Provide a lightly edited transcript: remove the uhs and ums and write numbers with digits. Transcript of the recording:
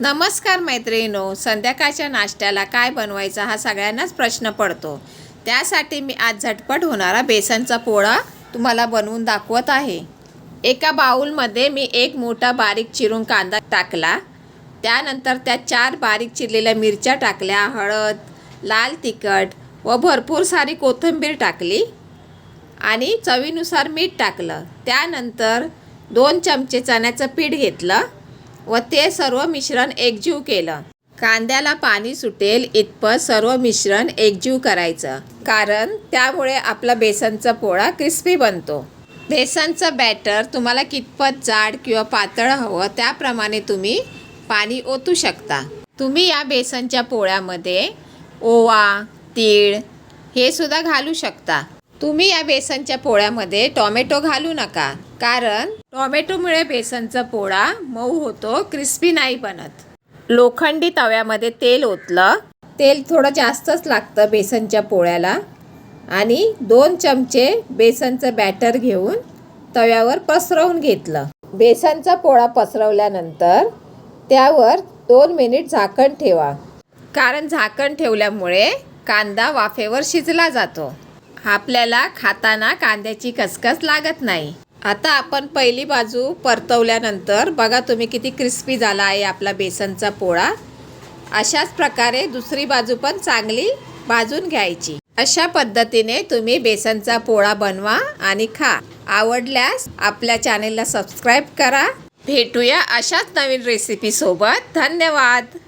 नमस्कार मैत्रिणींनो, संध्याकाळच्या नाश्त्याला काय बनवायचा हा सगळ्यांनाच प्रश्न पडतो। त्यासाठी मी आज झटपट होणारा बेसनचा पोळा तुम्हाला बनवून दाखवत आहे। एका बाउलमध्ये मी एक मोठा बारीक चिरून कांदा टाकला, त्यानंतर त्यात 4 बारीक चिरलेल्या मिरच्या टाकल्या, हळद, लाल तिखट व भरपूर सारी कोथिंबीर टाकली आणि चवीनुसार मीठ टाकलं। त्यानंतर 2 चमचे चण्याचं पीठ घेतलं व ते सर्व मिश्रण एकजीव केलं। कांद्याला पाणी सुटेल इतपत सर्व मिश्रण एकजीव करायचं, कारण त्यामुळे आपला बेसनचा पोळा क्रिस्पी बनतो। बेसनचं बॅटर तुम्हाला कितपत जाड किंवा पातळ हवं त्याप्रमाणे तुम्ही पाणी ओतू शकता। तुम्ही या बेसनच्या पोळ्यामध्ये ओवा, तीळ हे सुद्धा घालू शकता। तुम्ही या बेसनच्या पोळ्यामध्ये टोमॅटो घालू नका, कारण टोमॅटोमुळे बेसनचा पोळा मऊ होतो, क्रिस्पी नाही बनत। लोखंडी तव्यामध्ये तेल ओतलं, तेल थोडं जास्तच लागतं बेसनच्या पोळ्याला, आणि 2 चमचे बेसनचं बॅटर घेऊन तव्यावर पसरवून घेतलं। बेसनचा पोळा पसरवल्यानंतर त्यावर 2 मिनिट झाकण ठेवा, कारण झाकण ठेवल्यामुळे कांदा वाफेवर शिजला जातो। आपल्याला खाताना कांद्याची कचकच लागत नाही। आता आपण पहिली बाजू परतवल्यानंतर बघा तुम्ही किती क्रिस्पी झाला आहे आपला बेसनचा पोळा। अशाच प्रकारे दुसरी बाजू पण चांगली भाजून घ्यायची। अशा पद्धतीने तुम्ही बेसनचा पोळा बनवा आणि खा। आवडल्यास आपल्या चॅनेलला सबस्क्राईब करा। भेटूया अशाच नवीन रेसिपी सोबत। धन्यवाद।